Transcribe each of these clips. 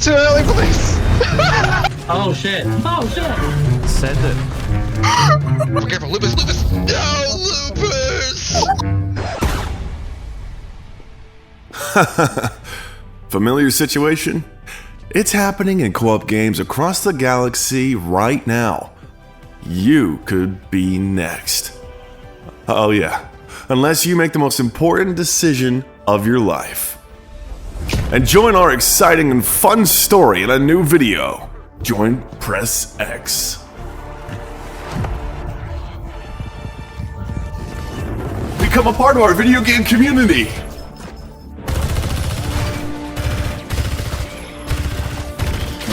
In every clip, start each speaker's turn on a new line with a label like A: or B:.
A: too early, please.
B: Oh shit. Oh shit.
C: Send it.
A: Be careful, Lupus, Lupus. No, Lupus.
D: Familiar situation? It's happening in co-op games across the galaxy right now. You could be next. Oh yeah, unless you make the most important decision of your life. And join our exciting and fun story in a new video. Join PressX. Become a part of our video game community.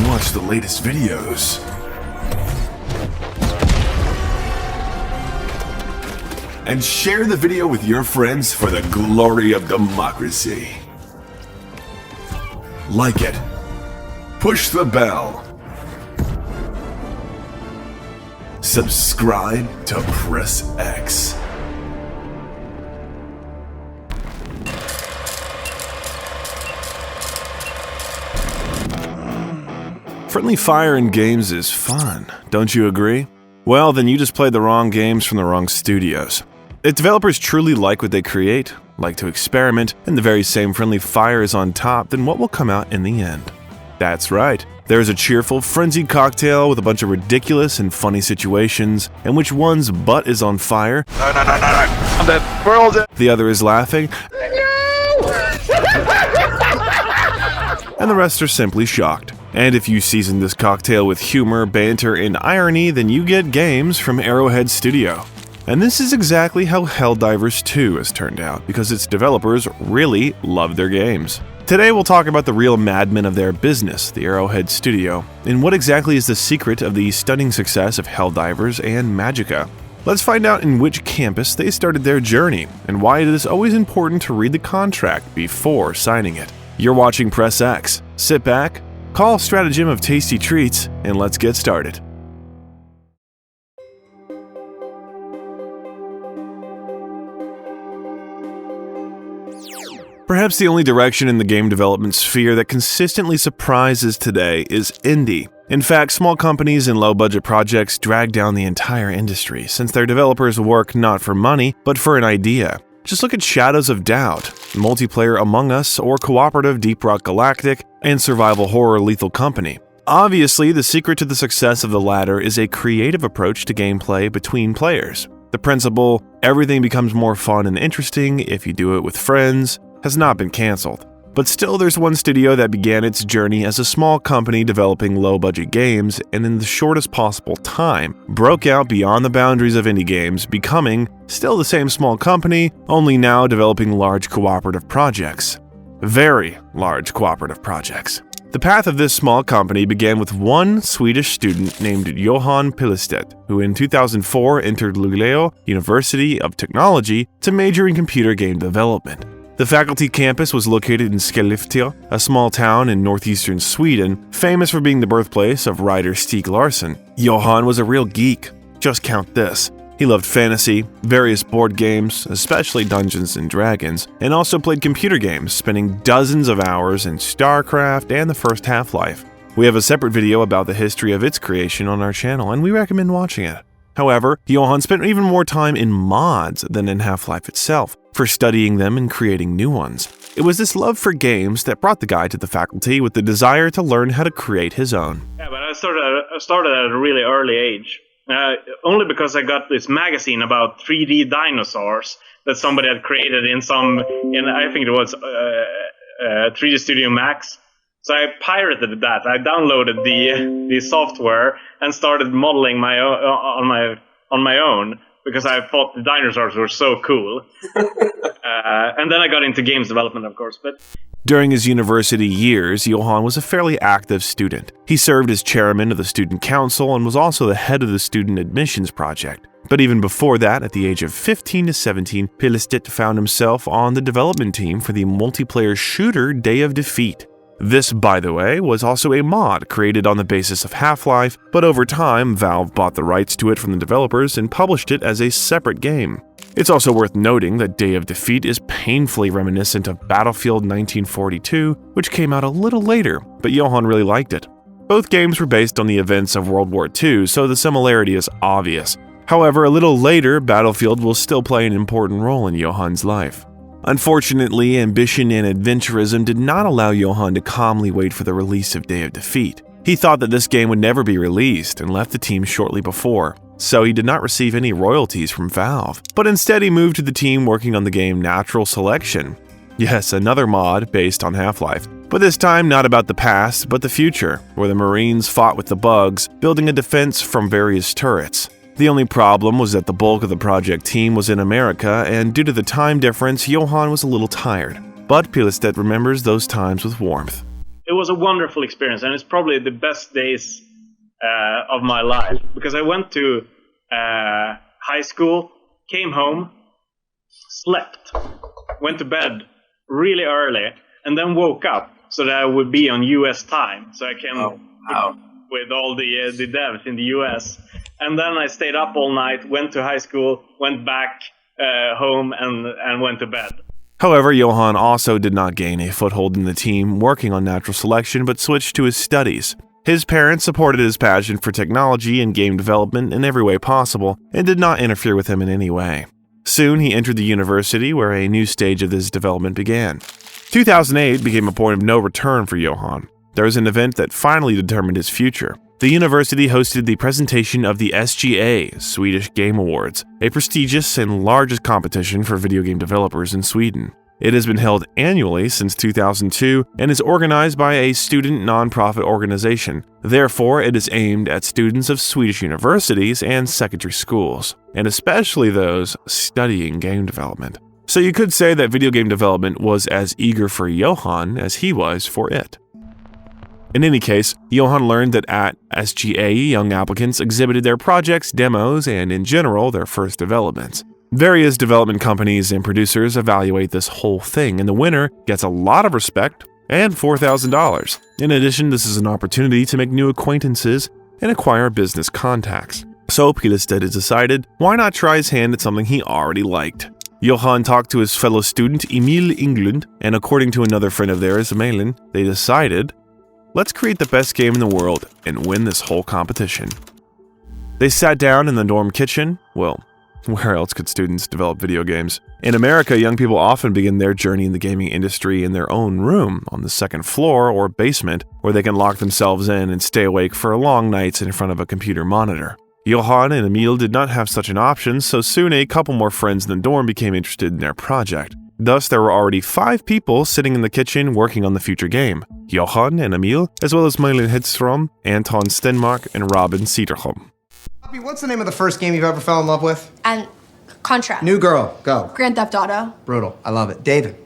D: Watch the latest videos. And share the video with your friends for the glory of democracy. Like it. Push the bell. Subscribe to PressX. Friendly fire in games is fun, don't you agree? Well, then you just played the wrong games from the wrong studios. If developers truly like what they create, like to experiment, and the very same friendly fire is on top, then what will come out in the end? That's right. There's a cheerful, frenzied cocktail with a bunch of ridiculous and funny situations, in which one's butt is on fire.
A: No. I'm dead. We're all dead.
D: The other is laughing. And the rest are simply shocked. And if you season this cocktail with humor, banter, and irony, then you get games from Arrowhead Studio. And this is exactly how Helldivers 2 has turned out, because its developers really love their games. Today we'll talk about the real madmen of their business, the Arrowhead Studio, and what exactly is the secret of the stunning success of Helldivers and Magicka. Let's find out in which campus they started their journey, and why it is always important to read the contract before signing it. You're watching PressX. Sit back, call Stratagem of Tasty Treats, and let's get started. Perhaps the only direction in the game development sphere that consistently surprises today is indie. In fact, small companies and low-budget projects drag down the entire industry since their developers work not for money, but for an idea. Just look at Shadows of Doubt, multiplayer Among Us, or cooperative Deep Rock Galactic, and survival horror Lethal Company. Obviously, the secret to the success of the latter is a creative approach to gameplay between players. The principle, everything becomes more fun and interesting if you do it with friends, has not been cancelled. But still, there's one studio that began its journey as a small company developing low-budget games, and in the shortest possible time, broke out beyond the boundaries of indie games, becoming still the same small company, only now developing large cooperative projects. Very large cooperative projects. The path of this small company began with one Swedish student named Johan Pilestedt, who in 2004 entered Luleå University of Technology to major in computer game development. The faculty campus was located in Skellefteå, a small town in northeastern Sweden, famous for being the birthplace of writer Stieg Larsson. Johan was a real geek. Just count this. He loved fantasy, various board games, especially Dungeons & Dragons, and also played computer games, spending dozens of hours in StarCraft and the first Half-Life. We have a separate video about the history of its creation on our channel, and we recommend watching it. However, Johan spent even more time in mods than in Half-Life itself, for studying them and creating new ones. It was this love for games that brought the guy to the faculty with the desire to learn how to create his own.
E: Yeah, but I started at a really early age. Only because I got this magazine about 3D dinosaurs that somebody had created in I think it was 3D Studio Max. So I pirated that. I downloaded the software and started modeling on my own, because I thought the dinosaurs were so cool. And then I got into games development, of course. But
D: during his university years, Johan was a fairly active student. He served as chairman of the student council and was also the head of the student admissions project. But even before that, at the age of 15 to 17, Pilestedt found himself on the development team for the multiplayer shooter Day of Defeat. This, by the way, was also a mod created on the basis of Half-Life, but over time, Valve bought the rights to it from the developers and published it as a separate game. It's also worth noting that Day of Defeat is painfully reminiscent of Battlefield 1942, which came out a little later, but Johan really liked it. Both games were based on the events of World War II, so the similarity is obvious. However, a little later, Battlefield will still play an important role in Johan's life. Unfortunately, ambition and adventurism did not allow Johan to calmly wait for the release of Day of Defeat. He thought that this game would never be released and left the team shortly before, so he did not receive any royalties from Valve, but instead he moved to the team working on the game Natural Selection. Yes, another mod based on Half-Life, but this time not about the past, but the future, where the Marines fought with the bugs, building a defense from various turrets. The only problem was that the bulk of the project team was in America, and due to the time difference, Johan was a little tired. But Pilestedt remembers those times with warmth.
E: It was a wonderful experience, and it's probably the best days of my life, because I went to high school, came home, slept, went to bed really early, and then woke up so that I would be on US time, so I can with all the devs in the US. And then I stayed up all night, went to high school, went back home, and went to bed.
D: However, Johan also did not gain a foothold in the team working on Natural Selection, but switched to his studies. His parents supported his passion for technology and game development in every way possible, and did not interfere with him in any way. Soon, he entered the university, where a new stage of his development began. 2008 became a point of no return for Johan. There was an event that finally determined his future. The university hosted the presentation of the SGA, Swedish Game Awards, a prestigious and largest competition for video game developers in Sweden. It has been held annually since 2002 and is organized by a student nonprofit organization. Therefore, it is aimed at students of Swedish universities and secondary schools, and especially those studying game development. So you could say that video game development was as eager for Johan as he was for it. In any case, Johan learned that at SGA, young applicants exhibited their projects, demos, and in general, their first developments. Various development companies and producers evaluate this whole thing, and the winner gets a lot of respect and $4,000. In addition, this is an opportunity to make new acquaintances and acquire business contacts. So Pilestedt decided, why not try his hand at something he already liked? Johan talked to his fellow student Emil Englund, and according to another friend of theirs, Malin, they decided, let's create the best game in the world and win this whole competition. They sat down in the dorm kitchen. Well, where else could students develop video games? In America, young people often begin their journey in the gaming industry in their own room on the second floor or basement, where they can lock themselves in and stay awake for long nights in front of a computer monitor. Johan and Emil did not have such an option, so soon a couple more friends in the dorm became interested in their project. Thus, there were already 5 people sitting in the kitchen working on the future game. Johan and Emil, as well as Malin Hedström, Anton Stenmark, and Robin Cederholm.
C: What's the name of the first game you've ever fell in love with?
F: And Contra.
C: New girl, go.
F: Grand Theft Auto.
C: Brutal. I love it. David.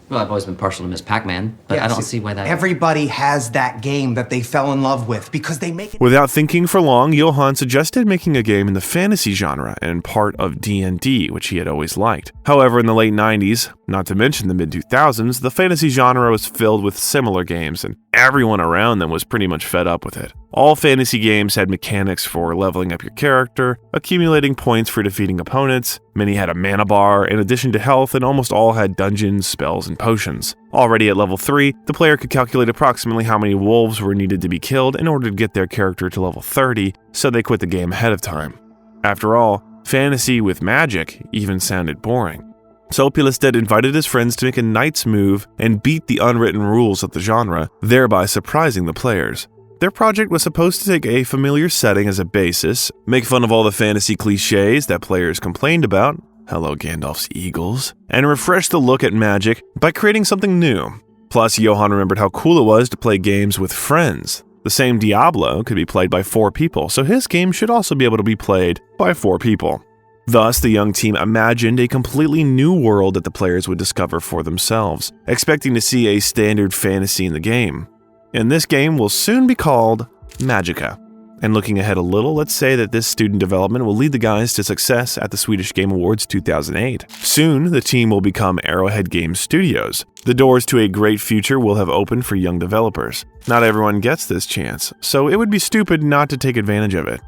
G: Well, I've always been partial to Miss Pac-Man, but I don't see why that...
C: Everybody has that game that they fell in love with because they make it...
D: Without thinking for long, Johan suggested making a game in the fantasy genre and part of D&D, which he had always liked. However, in the late 90s, not to mention the mid-2000s, the fantasy genre was filled with similar games, and everyone around them was pretty much fed up with it. All fantasy games had mechanics for leveling up your character, accumulating points for defeating opponents, many had a mana bar in addition to health, and almost all had dungeons, spells, and potions. Already at level 3, the player could calculate approximately how many wolves were needed to be killed in order to get their character to level 30, so they quit the game ahead of time. After all, fantasy with magic even sounded boring. So Pilestedt invited his friends to make a knight's move and beat the unwritten rules of the genre, thereby surprising the players. Their project was supposed to take a familiar setting as a basis, make fun of all the fantasy cliches that players complained about, hello Gandalf's eagles, and refresh the look at magic by creating something new. Plus, Johan remembered how cool it was to play games with friends. The same Diablo could be played by 4 people, so his game should also be able to be played by 4 people. Thus, the young team imagined a completely new world that the players would discover for themselves, expecting to see a standard fantasy in the game. And this game will soon be called Magicka. And looking ahead a little, let's say that this student development will lead the guys to success at the Swedish Game Awards 2008. Soon, the team will become Arrowhead Game Studios. The doors to a great future will have opened for young developers. Not everyone gets this chance, so it would be stupid not to take advantage of it.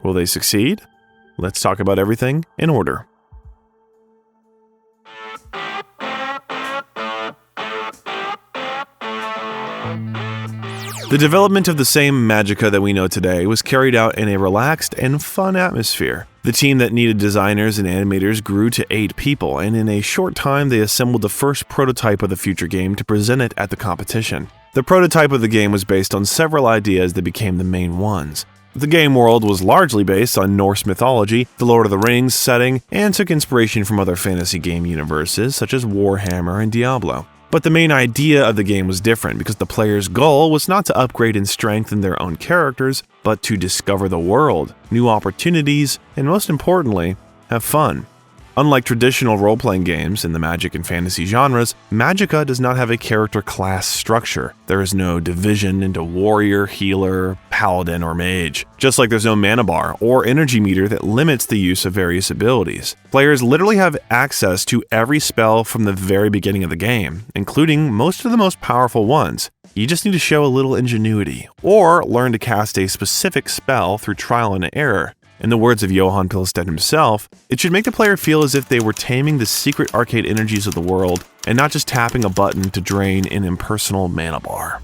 D: Will they succeed? Let's talk about everything in order. The development of the same Magicka that we know today was carried out in a relaxed and fun atmosphere. The team that needed designers and animators grew to 8 people, and in a short time they assembled the first prototype of the future game to present it at the competition. The prototype of the game was based on several ideas that became the main ones. The game world was largely based on Norse mythology, the Lord of the Rings setting, and took inspiration from other fantasy game universes such as Warhammer and Diablo. But the main idea of the game was different because the player's goal was not to upgrade and strengthen their own characters, but to discover the world, new opportunities, and most importantly, have fun. Unlike traditional role-playing games in the magic and fantasy genres, Magicka does not have a character class structure. There is no division into warrior, healer, paladin, or mage. Just like there's no mana bar or energy meter that limits the use of various abilities. Players literally have access to every spell from the very beginning of the game, including most of the most powerful ones. You just need to show a little ingenuity, or learn to cast a specific spell through trial and error. In the words of Johan Pilestedt himself, it should make the player feel as if they were taming the secret arcade energies of the world and not just tapping a button to drain an impersonal mana bar.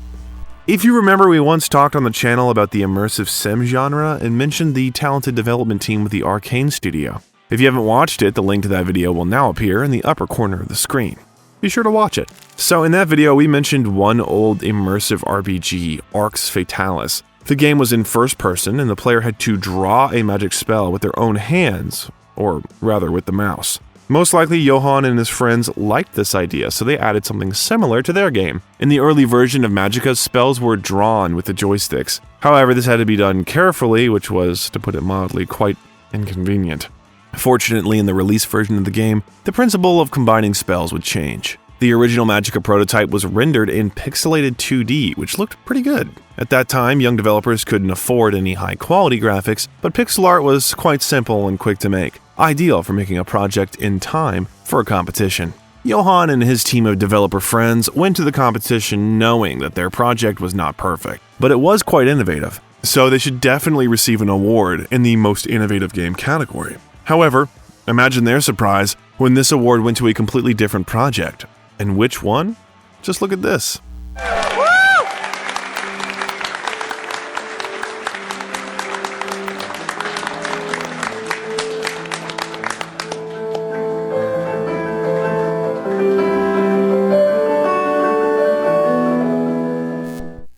D: If you remember, we once talked on the channel about the immersive sim genre and mentioned the talented development team with the Arcane studio. If you haven't watched it, the link to that video will now appear in the upper corner of the screen. Be sure to watch it. So in that video, we mentioned one old immersive RPG, Arx Fatalis. The game was in first person, and the player had to draw a magic spell with their own hands, or rather with the mouse. Most likely, Johan and his friends liked this idea, so they added something similar to their game. In the early version of Magicka, spells were drawn with the joysticks. However, this had to be done carefully, which was, to put it mildly, quite inconvenient. Fortunately, in the release version of the game, the principle of combining spells would change. The original Magicka prototype was rendered in pixelated 2D, which looked pretty good. At that time, young developers couldn't afford any high-quality graphics, but pixel art was quite simple and quick to make, ideal for making a project in time for a competition. Johan and his team of developer friends went to the competition knowing that their project was not perfect, but it was quite innovative, so they should definitely receive an award in the Most Innovative Game category. However, imagine their surprise when this award went to a completely different project. And which one? Just look at this.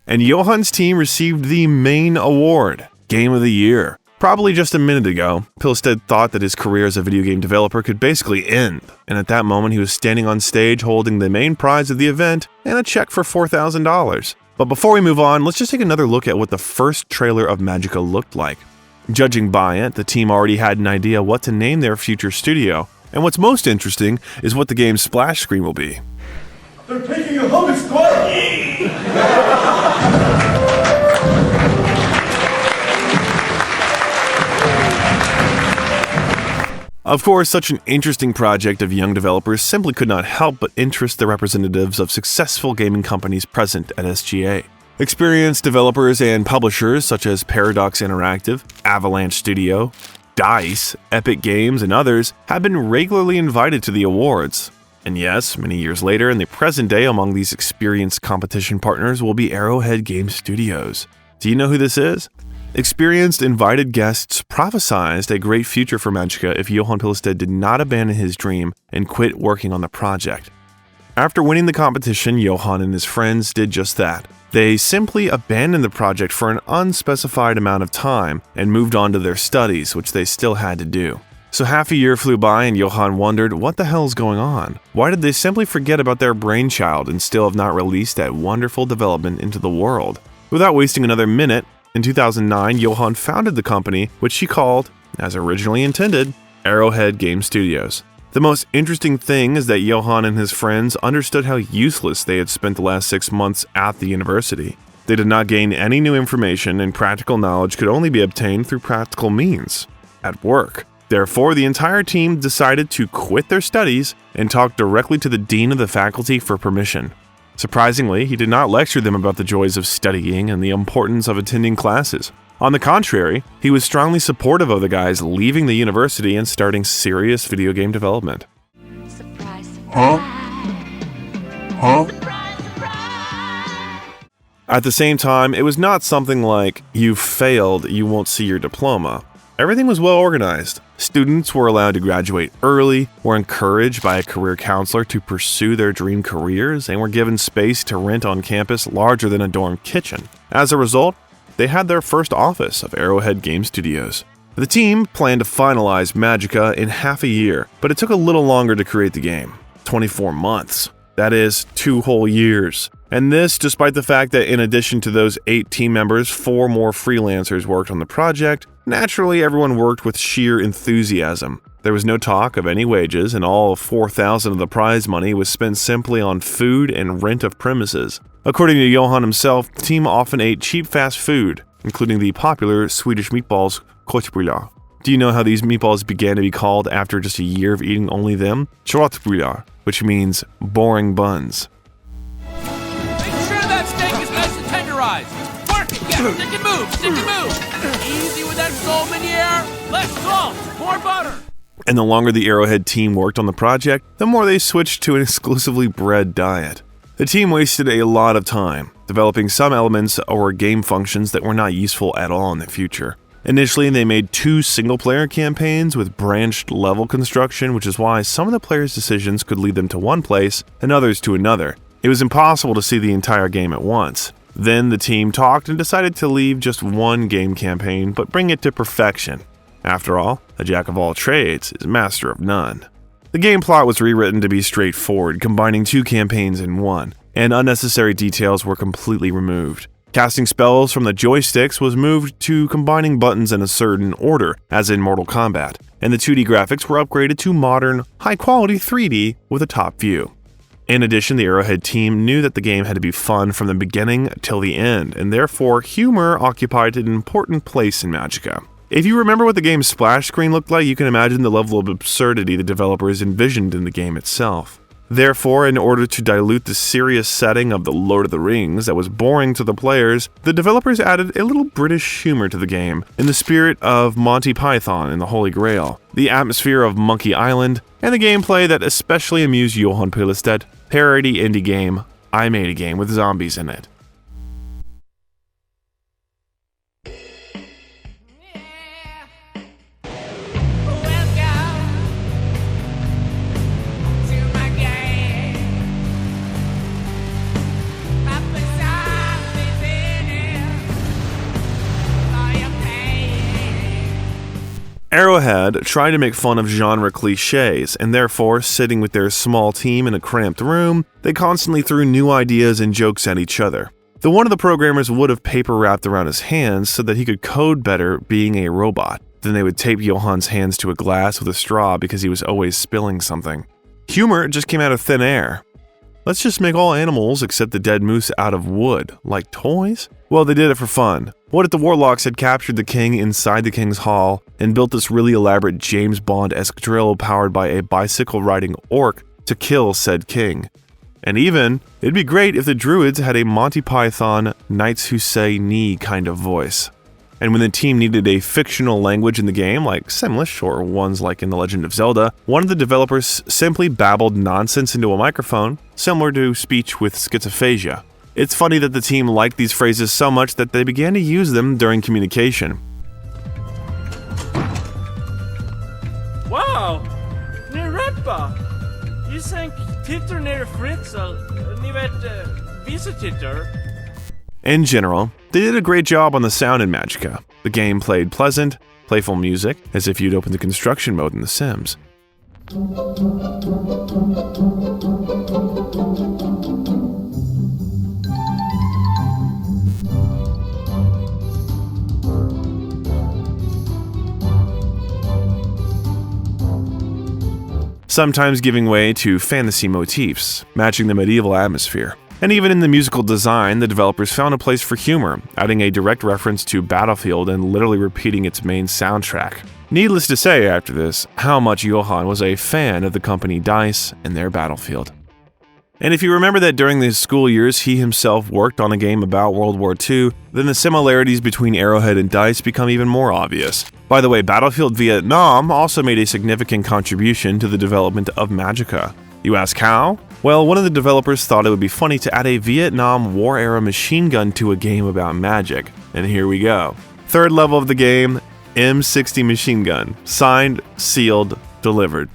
D: And Johan's team received the main award, Game of the Year. Probably just a minute ago, Pilestedt thought that his career as a video game developer could basically end, and at that moment he was standing on stage holding the main prize of the event and a check for $4,000. But before we move on, let's just take another look at what the first trailer of Magicka looked like. Judging by it, the team already had an idea what to name their future studio, and what's most interesting is what the game's splash screen will be.
H: They're taking a home squad!
D: Of course, such an interesting project of young developers simply could not help but interest the representatives of successful gaming companies present at SGA. Experienced developers and publishers such as Paradox Interactive, Avalanche Studio, DICE, Epic Games, and others have been regularly invited to the awards. And yes, many years later, in the present day, among these experienced competition partners will be Arrowhead Game Studios. Do you know who this is? Experienced invited guests prophesized a great future for Magicka if Johan Pilestedt did not abandon his dream and quit working on the project. After winning the competition, Johan and his friends did just that. They simply abandoned the project for an unspecified amount of time and moved on to their studies, which they still had to do. So half a year flew by and Johan wondered what the hell's going on? Why did they simply forget about their brainchild and still have not released that wonderful development into the world? Without wasting another minute, in 2009, Johan founded the company, which he called, as originally intended, Arrowhead Game Studios. The most interesting thing is that Johan and his friends understood how useless they had spent the last 6 months at the university. They did not gain any new information, and practical knowledge could only be obtained through practical means, at work. Therefore, the entire team decided to quit their studies and talk directly to the dean of the faculty for permission. Surprisingly, he did not lecture them about the joys of studying and the importance of attending classes. On the contrary, he was strongly supportive of the guys leaving the university and starting serious video game development. At the same time, it was not something like, "You've failed, you won't see your diploma." Everything was well organized. Students were allowed to graduate early, were encouraged by a career counselor to pursue their dream careers, and were given space to rent on campus larger than a dorm kitchen. As a result, they had their first office of Arrowhead Game Studios. The team planned to finalize Magicka in half a year, but it took a little longer to create the game. 24 months. That is 2 whole years. And this despite the fact that in addition to those 8 team members, 4 more freelancers worked on the project. Naturally, everyone worked with sheer enthusiasm. There was no talk of any wages, and all of $4,000 of the prize money was spent simply on food and rent of premises. According to Johan himself, the team often ate cheap fast food, including the popular Swedish meatballs köttbullar. Do you know how these meatballs began to be called after just a year of eating only them? Köttbullar, which means boring buns.
I: Make sure that steak is nice and tenderized. Work it, yeah, stick and move, stick and move. Easy with that salt in the air. Less salt, more butter.
D: And the longer the Arrowhead team worked on the project, the more they switched to an exclusively bread diet. The team wasted a lot of time developing some elements or game functions that were not useful at all in the future. Initially, they made 2 single-player campaigns with branched level construction, which is why some of the players' decisions could lead them to one place and others to another. It was impossible to see the entire game at once. Then the team talked and decided to leave just 1 game campaign, but bring it to perfection. After all, a jack of all trades is master of none. The game plot was rewritten to be straightforward, combining 2 campaigns in one, and unnecessary details were completely removed. Casting spells from the joysticks was moved to combining buttons in a certain order, as in Mortal Kombat, and the 2D graphics were upgraded to modern, high-quality 3D with a top view. In addition, the Arrowhead team knew that the game had to be fun from the beginning till the end, and therefore humor occupied an important place in Magicka. If you remember what the game's splash screen looked like, you can imagine the level of absurdity the developers envisioned in the game itself. Therefore, in order to dilute the serious setting of the Lord of the Rings that was boring to the players, the developers added a little British humor to the game, in the spirit of Monty Python and the Holy Grail, the atmosphere of Monkey Island, and the gameplay that especially amused Johan Pilestedt, parody indie game, I Made a Game with Zombies in it. Arrowhead tried to make fun of genre cliches, and therefore, sitting with their small team in a cramped room, they constantly threw new ideas and jokes at each other. The one of the programmers would have paper wrapped around his hands so that he could code better being a robot. Then they would tape Johan's hands to a glass with a straw because he was always spilling something. Humor just came out of thin air. Let's just make all animals except the dead moose out of wood, like toys? Well, they did it for fun. What if the Warlocks had captured the king inside the king's hall and built this really elaborate James Bond-esque drill powered by a bicycle-riding orc to kill said king? And even, it'd be great if the druids had a Monty Python, Knights Who Say Ni kind of voice. And when the team needed a fictional language in the game, like Simlish or ones like in The Legend of Zelda, one of the developers simply babbled nonsense into a microphone, similar to speech with schizophagia. It's funny that the team liked these phrases so much that they began to use them during communication.
J: Wow! Ni rappa! You sang titter ner Fritzl, ni vet visa titter.
D: In general, they did a great job on the sound in Magicka. The game played pleasant, playful music, as if you'd opened the construction mode in The Sims. Sometimes giving way to fantasy motifs, matching the medieval atmosphere. And even in the musical design, the developers found a place for humor, adding a direct reference to Battlefield and literally repeating its main soundtrack. Needless to say after this, how much Johan was a fan of the company DICE and their Battlefield. And if you remember that during his school years he himself worked on a game about World War II, then the similarities between Arrowhead and DICE become even more obvious. By the way, Battlefield Vietnam also made a significant contribution to the development of Magicka. You ask how? Well, one of the developers thought it would be funny to add a Vietnam War-era machine gun to a game about magic. And here we go. Third level of the game, M60 machine gun. Signed, sealed, delivered.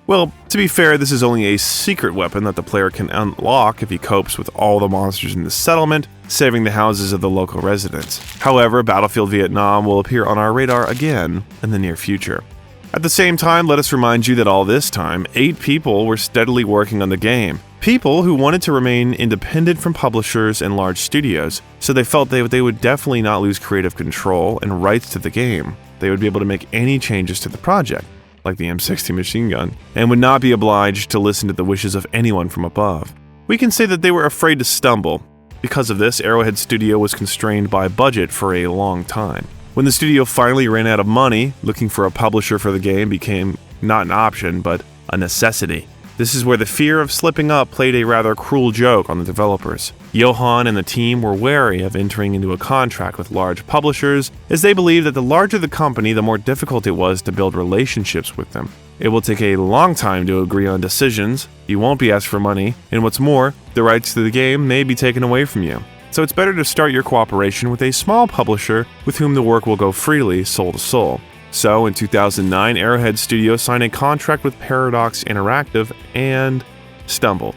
D: Well, to be fair, this is only a secret weapon that the player can unlock if he copes with all the monsters in the settlement, saving the houses of the local residents. However, Battlefield Vietnam will appear on our radar again in the near future. At the same time, let us remind you that all this time, 8 people were steadily working on the game. People who wanted to remain independent from publishers and large studios, so they felt they would definitely not lose creative control and rights to the game. They would be able to make any changes to the project, like the M60 machine gun, and would not be obliged to listen to the wishes of anyone from above. We can say that they were afraid to stumble. Because of this, Arrowhead Studio was constrained by budget for a long time. When the studio finally ran out of money, looking for a publisher for the game became not an option, but a necessity. This is where the fear of slipping up played a rather cruel joke on the developers. Johan and the team were wary of entering into a contract with large publishers, as they believed that the larger the company, the more difficult it was to build relationships with them. It will take a long time to agree on decisions, you won't be asked for money, and what's more, the rights to the game may be taken away from you. So it's better to start your cooperation with a small publisher with whom the work will go freely, soul to soul. So, in 2009, Arrowhead Studio signed a contract with Paradox Interactive and stumbled.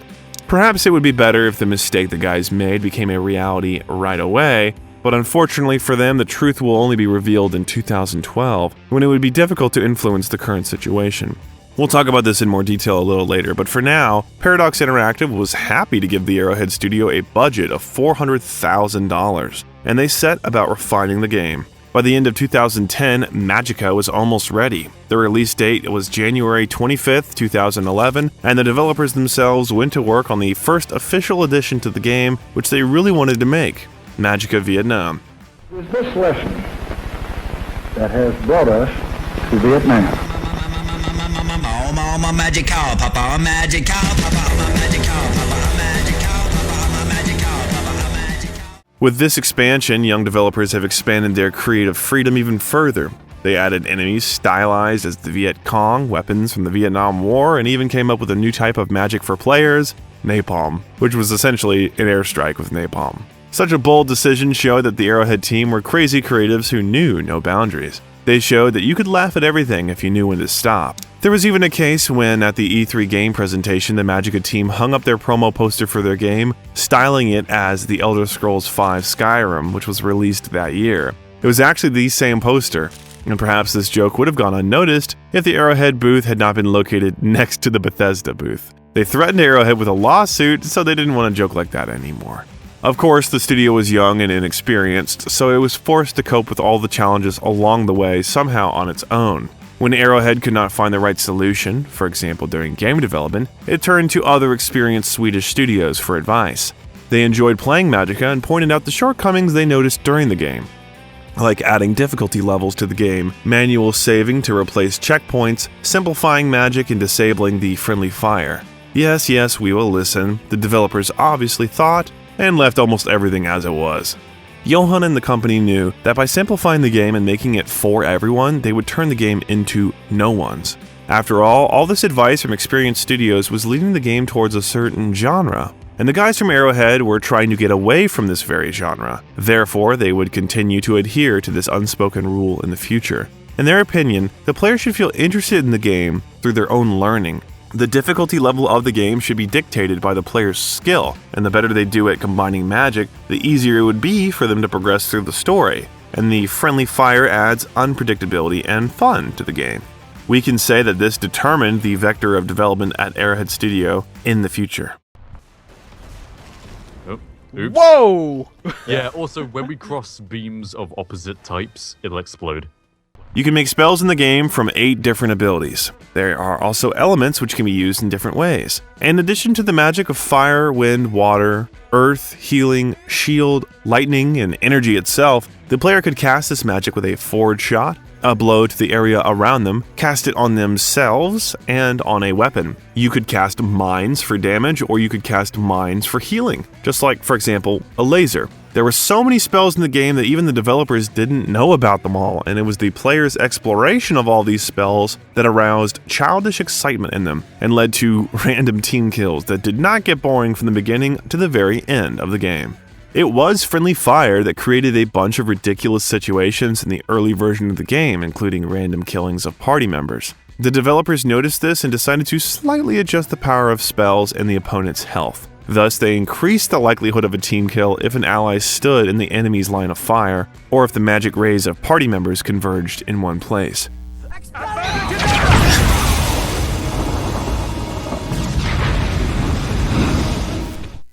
D: Perhaps it would be better if the mistake the guys made became a reality right away, but unfortunately for them, the truth will only be revealed in 2012, when it would be difficult to influence the current situation. We'll talk about this in more detail a little later, but for now, Paradox Interactive was happy to give the Arrowhead Studio a budget of $400,000, and they set about refining the game. By the end of 2010, Magicka was almost ready. The release date was January 25th, 2011, and the developers themselves went to work on the first official addition to the game, which they really wanted to make, Magicka Vietnam.
H: It is this lesson that has brought us to Vietnam.
D: With this expansion, young developers have expanded their creative freedom even further. They added enemies stylized as the Viet Cong, weapons from the Vietnam War, and even came up with a new type of magic for players, napalm, which was essentially an airstrike with napalm. Such a bold decision showed that the Arrowhead team were crazy creatives who knew no boundaries. They showed that you could laugh at everything if you knew when to stop. There was even a case when, at the E3 game presentation, the Magicka team hung up their promo poster for their game, styling it as The Elder Scrolls V Skyrim, which was released that year. It was actually the same poster, and perhaps this joke would have gone unnoticed if the Arrowhead booth had not been located next to the Bethesda booth. They threatened Arrowhead with a lawsuit, so they didn't want to joke like that anymore. Of course, the studio was young and inexperienced, so it was forced to cope with all the challenges along the way somehow on its own. When Arrowhead could not find the right solution, for example during game development, it turned to other experienced Swedish studios for advice. They enjoyed playing Magicka and pointed out the shortcomings they noticed during the game, like adding difficulty levels to the game, manual saving to replace checkpoints, simplifying magic and disabling the friendly fire. Yes, we will listen, the developers obviously thought, and left almost everything as it was. Johan and the company knew that by simplifying the game and making it for everyone, they would turn the game into no one's. After all this advice from experienced studios was leading the game towards a certain genre, and the guys from Arrowhead were trying to get away from this very genre. Therefore, they would continue to adhere to this unspoken rule in the future. In their opinion, the player should feel interested in the game through their own learning. The difficulty level of the game should be dictated by the player's skill, and the better they do at combining magic, the easier it would be for them to progress through the story, and the friendly fire adds unpredictability and fun to the game. We can say that this determined the vector of development at Arrowhead Studio in the future.
K: Oh, oops.
J: Whoa!
K: Yeah, also, when we cross beams of opposite types, it'll explode.
D: You can make spells in the game from 8 different abilities. There are also elements which can be used in different ways. In addition to the magic of fire, wind, water, earth, healing, shield, lightning, and energy itself, the player could cast this magic with a forward shot, a blow to the area around them, cast it on themselves and on a weapon. You could cast mines for damage, or you could cast mines for healing, just like, for example, a laser. There were so many spells in the game that even the developers didn't know about them all, and it was the players' exploration of all these spells that aroused childish excitement in them and led to random team kills that did not get boring from the beginning to the very end of the game. It was friendly fire that created a bunch of ridiculous situations in the early version of the game, including random killings of party members. The developers noticed this and decided to slightly adjust the power of spells and the opponent's health. Thus, they increased the likelihood of a team kill if an ally stood in the enemy's line of fire, or if the magic rays of party members converged in one place.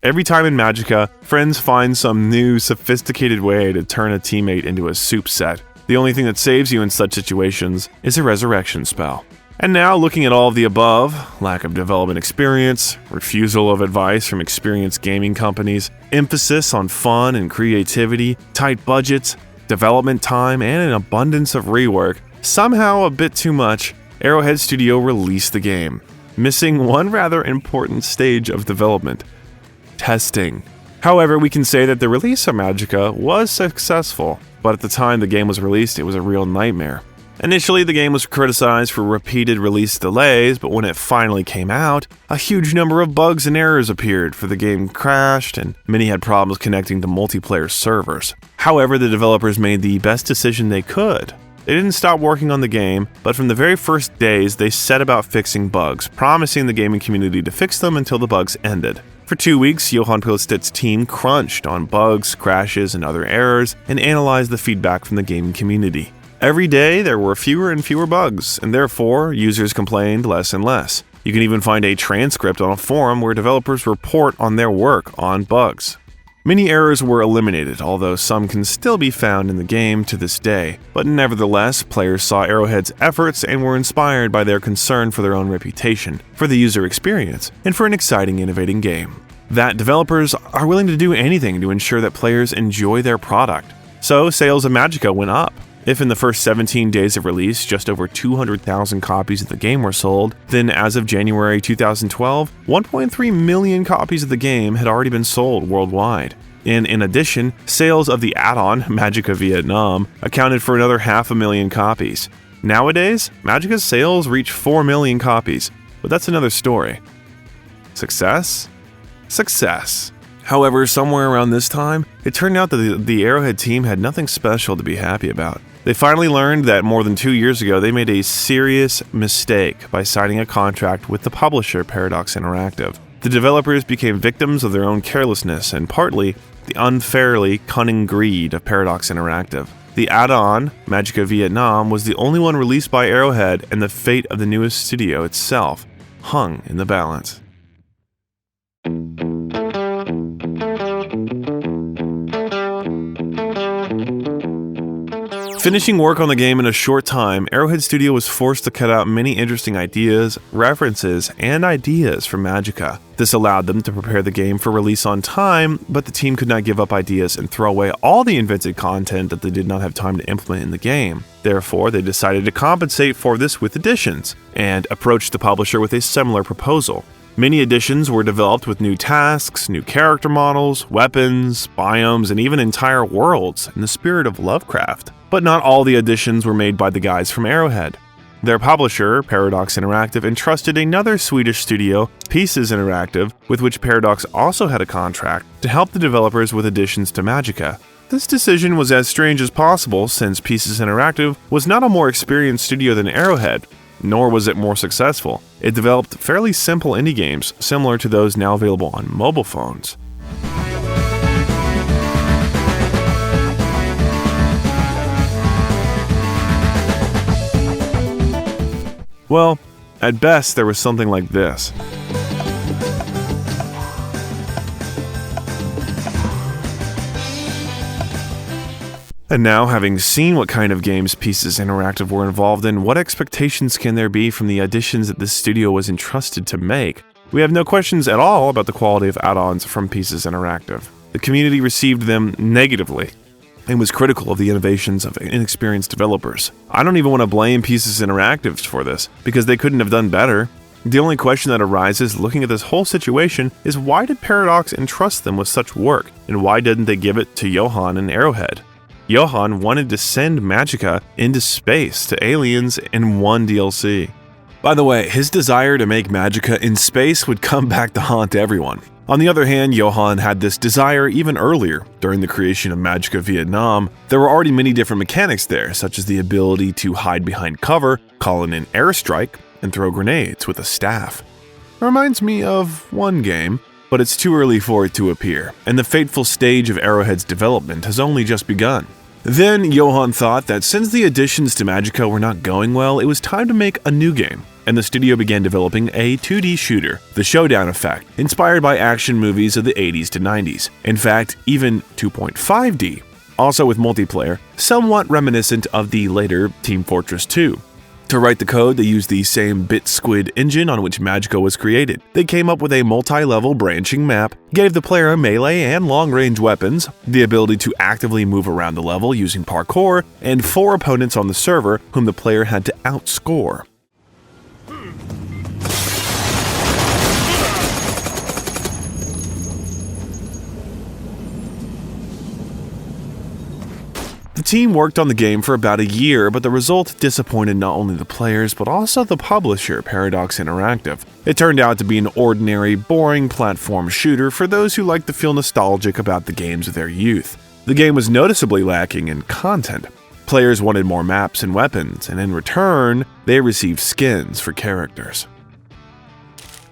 D: Every time in Magicka, friends find some new, sophisticated way to turn a teammate into a soup set. The only thing that saves you in such situations is a resurrection spell. And now, looking at all of the above, lack of development experience, refusal of advice from experienced gaming companies, emphasis on fun and creativity, tight budgets, development time, and an abundance of rework, somehow a bit too much, Arrowhead Studio released the game, missing one rather important stage of development: testing. However, we can say that the release of Magicka was successful, but at the time the game was released, it was a real nightmare. Initially, the game was criticized for repeated release delays, but when it finally came out, a huge number of bugs and errors appeared, for the game crashed, and many had problems connecting to multiplayer servers. However, the developers made the best decision they could. They didn't stop working on the game, but from the very first days, they set about fixing bugs, promising the gaming community to fix them until the bugs ended. For 2 weeks, Johan Pilstedt's team crunched on bugs, crashes, and other errors, and analyzed the feedback from the gaming community. Every day, there were fewer and fewer bugs, and therefore, users complained less and less. You can even find a transcript on a forum where developers report on their work on bugs. Many errors were eliminated, although some can still be found in the game to this day, but nevertheless, players saw Arrowhead's efforts and were inspired by their concern for their own reputation, for the user experience, and for an exciting, innovating game. That developers are willing to do anything to ensure that players enjoy their product. So, sales of Magicka went up. If in the first 17 days of release, just over 200,000 copies of the game were sold, then as of January 2012, 1.3 million copies of the game had already been sold worldwide. And in addition, sales of the add-on, Magicka Vietnam, accounted for another 500,000 copies. Nowadays, Magicka's sales reach 4 million copies, but that's another story. Success? Success. However, somewhere around this time, it turned out that the Arrowhead team had nothing special to be happy about. They finally learned that more than 2 years ago, they made a serious mistake by signing a contract with the publisher PressX Interactive. The developers became victims of their own carelessness and partly the unfairly cunning greed of PressX Interactive. The add-on, Magicka Vietnam, was the only one released by Arrowhead, and the fate of the newest studio itself hung in the balance. Finishing work on the game in a short time, Arrowhead Studio was forced to cut out many interesting ideas, references, and ideas from Magicka. This allowed them to prepare the game for release on time, but the team could not give up ideas and throw away all the invented content that they did not have time to implement in the game. Therefore, they decided to compensate for this with additions, and approached the publisher with a similar proposal. Many additions were developed with new tasks, new character models, weapons, biomes, and even entire worlds in the spirit of Lovecraft. But not all the additions were made by the guys from Arrowhead. Their publisher, PressX Interactive, entrusted another Swedish studio, Pieces Interactive, with which PressX also had a contract, to help the developers with additions to Magicka. This decision was as strange as possible since Pieces Interactive was not a more experienced studio than Arrowhead, nor was it more successful. It developed fairly simple indie games, similar to those now available on mobile phones. Well, at best, there was something like this. And now, having seen what kind of games Pieces Interactive were involved in, what expectations can there be from the additions that this studio was entrusted to make? We have no questions at all about the quality of add-ons from Pieces Interactive. The community received them negatively. and was critical of the innovations of inexperienced developers. I don't even want to blame Pieces Interactive for this, because they couldn't have done better. The only question that arises looking at this whole situation is why did Paradox entrust them with such work, and why didn't they give it to Johan and Arrowhead? Johan wanted to send Magicka into space to aliens in one DLC. By the way, his desire to make Magicka in space would come back to haunt everyone. On the other hand, Johan had this desire even earlier. During the creation of Magicka Vietnam, there were already many different mechanics there, such as the ability to hide behind cover, call in an airstrike, and throw grenades with a staff. It reminds me of one game, but it's too early for it to appear, and the fateful stage of Arrowhead's development has only just begun. Then Johan thought that since the additions to Magicka were not going well, it was time to make a new game, and the studio began developing a 2D shooter, The Showdown Effect, inspired by action movies of the 80s to 90s. In fact, even 2.5D, also with multiplayer, somewhat reminiscent of the later Team Fortress 2. To write the code, they used the same BitSquid engine on which Magicka was created. They came up with a multi-level branching map, gave the player a melee and long-range weapons, the ability to actively move around the level using parkour, and 4 opponents on the server whom the player had to outscore. The team worked on the game for about a year, but the result disappointed not only the players, but also the publisher, Paradox Interactive. It turned out to be an ordinary, boring platform shooter for those who like to feel nostalgic about the games of their youth. The game was noticeably lacking in content. Players wanted more maps and weapons, and in return, they received skins for characters.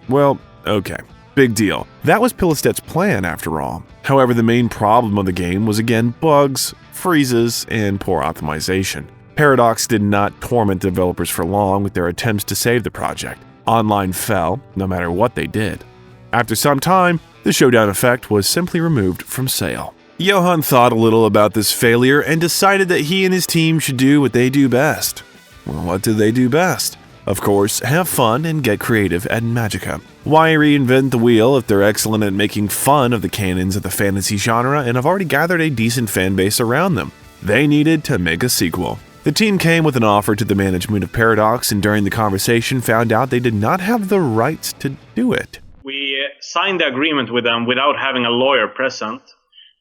D: Well, okay. Big deal. That was Pilisted's plan, after all. However, the main problem of the game was again bugs, freezes, and poor optimization. Paradox did not torment developers for long with their attempts to save the project. Online fell, no matter what they did. After some time, the Showdown Effect was simply removed from sale. Johan thought a little about this failure and decided that he and his team should do what they do best. Well, what do they do best? Of course, have fun and get creative at Magicka. Why reinvent the wheel if they're excellent at making fun of the canons of the fantasy genre and have already gathered a decent fan base around them? They needed to make a sequel. The team came with an offer to the management of Paradox, and during the conversation found out they did not have the rights to do it.
E: We signed the agreement with them without having a lawyer present,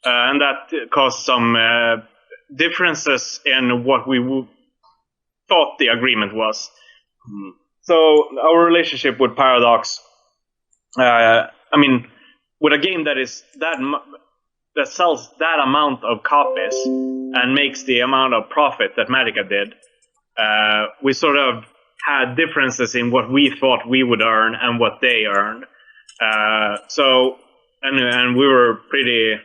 E: and that caused some differences in what we thought the agreement was. So our relationship with Paradox, with a game that is that sells that amount of copies and makes the amount of profit that Magicka did, we sort of had differences in what we thought we would earn and what they earned. And we were pretty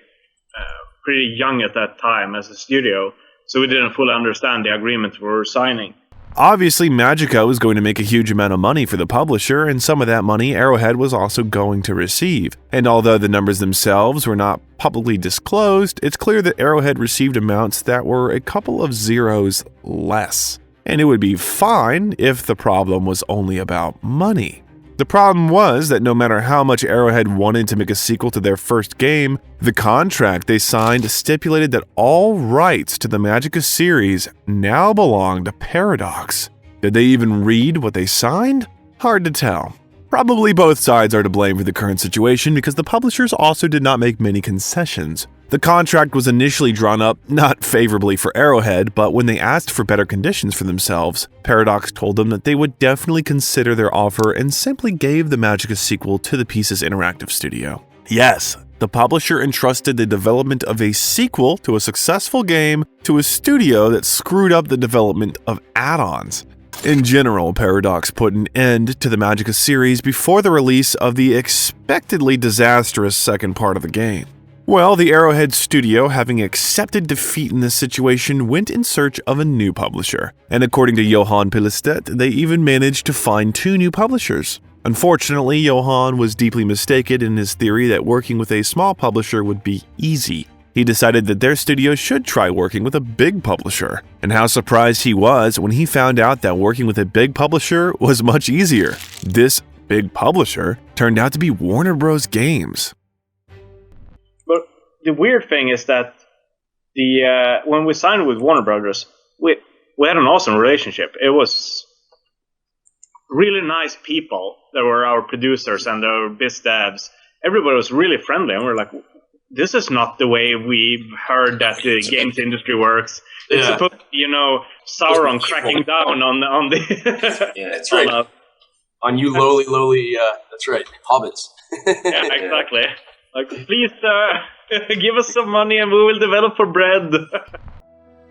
E: young at that time as a studio, so we didn't fully understand the agreements we were signing.
D: Obviously, Magicka was going to make a huge amount of money for the publisher, and some of that money Arrowhead was also going to receive. And although the numbers themselves were not publicly disclosed, it's clear that Arrowhead received amounts that were a couple of zeros less. And it would be fine if the problem was only about money. The problem was that no matter how much Arrowhead wanted to make a sequel to their first game, the contract they signed stipulated that all rights to the Magicka series now belonged to Paradox. Did they even read what they signed? Hard to tell. Probably both sides are to blame for the current situation because the publishers also did not make many concessions. The contract was initially drawn up not favorably for Arrowhead, but when they asked for better conditions for themselves, Paradox told them that they would definitely consider their offer and simply gave the Magicka sequel to the Pieces Interactive studio. Yes, the publisher entrusted the development of a sequel to a successful game to a studio that screwed up the development of add-ons. In general, Paradox put an end to the Magicka series before the release of the expectedly disastrous second part of the game. Well, the Arrowhead studio, having accepted defeat in this situation, went in search of a new publisher. And according to Johan Pilisted, they even managed to find 2 new publishers. Unfortunately, Johan was deeply mistaken in his theory that working with a small publisher would be easy. He decided that their studio should try working with a big publisher. And how surprised he was when he found out that working with a big publisher was much easier. This big publisher turned out to be Warner Bros. Games.
E: But the weird thing is that when we signed with Warner Brothers, we had an awesome relationship. It was really nice people that were our producers and our biz devs. Everybody was really friendly, and we're like, this is not the way we've heard that the games industry works. It's supposed to be, Sauron cracking down on the...
L: Yeah, that's right. On you lowly, that's right, hobbits.
E: Yeah, exactly. Like, please, give us some money and we will develop for bread.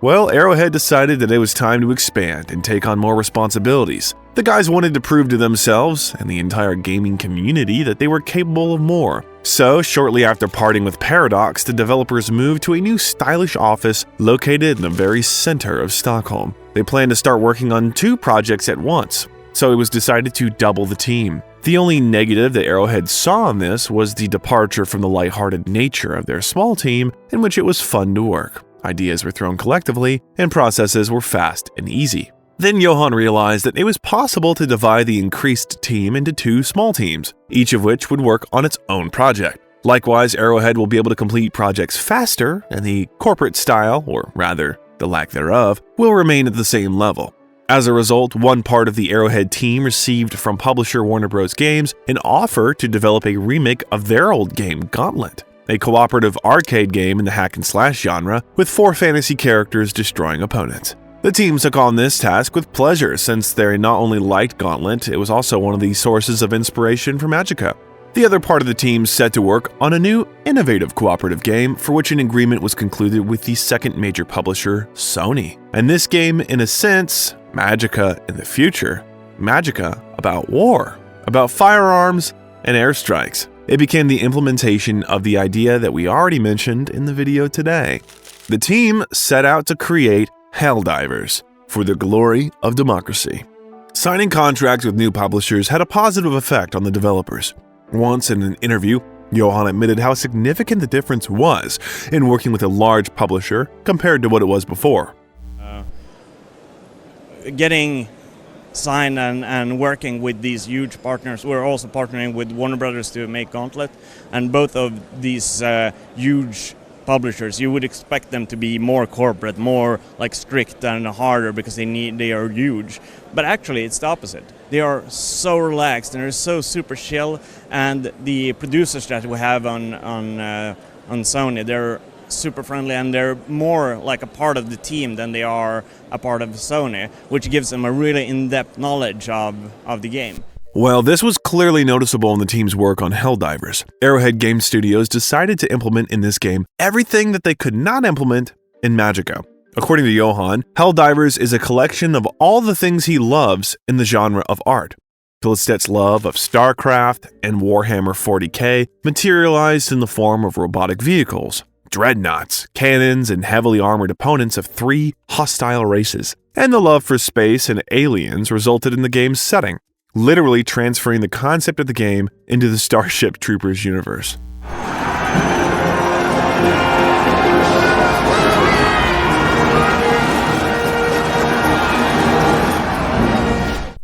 D: Well, Arrowhead decided that it was time to expand and take on more responsibilities. The guys wanted to prove to themselves and the entire gaming community that they were capable of more. So, shortly after parting with Paradox, the developers moved to a new stylish office located in the very center of Stockholm. They planned to start working on 2 projects at once, so it was decided to double the team. The only negative that Arrowhead saw in this was the departure from the lighthearted nature of their small team, in which it was fun to work. Ideas were thrown collectively, and processes were fast and easy. Then Johan realized that it was possible to divide the increased team into 2 small teams, each of which would work on its own project. Likewise, Arrowhead will be able to complete projects faster, and the corporate style, or rather, the lack thereof, will remain at the same level. As a result, one part of the Arrowhead team received from publisher Warner Bros. Games an offer to develop a remake of their old game Gauntlet, a cooperative arcade game in the hack-and-slash genre with 4 fantasy characters destroying opponents. The team took on this task with pleasure since they not only liked Gauntlet, it was also one of the sources of inspiration for Magicka. The other part of the team set to work on a new, innovative cooperative game for which an agreement was concluded with the second major publisher, Sony. And this game, in a sense, Magicka in the future, Magicka about war, about firearms and airstrikes. It became the implementation of the idea that we already mentioned in the video today. The team set out to create Helldivers for the glory of democracy. Signing contracts with new publishers had a positive effect on the developers. Once in an interview, Johan admitted how significant the difference was in working with a large publisher compared to what it was before.
J: Getting signed and working with these huge partners. We're also partnering with Warner Brothers to make Gauntlet, and both of these huge publishers, you would expect them to be more corporate, more like strict and harder because they are huge. But actually, it's the opposite. They are so relaxed and they're so super chill. And the producers that we have on Sony, they're super friendly and they're more like a part of the team than they are a part of Sony, which gives them a really in-depth knowledge of the game.
D: Well, this was clearly noticeable in the team's work on Helldivers. Arrowhead Game Studios decided to implement in this game everything that they could not implement in Magicka. According to Johan, Helldivers is a collection of all the things he loves in the genre of art. Philisted's love of StarCraft and Warhammer 40k materialized in the form of robotic vehicles, dreadnoughts, cannons, and heavily armored opponents of 3 hostile races. And the love for space and aliens resulted in the game's setting, literally transferring the concept of the game into the Starship Troopers universe.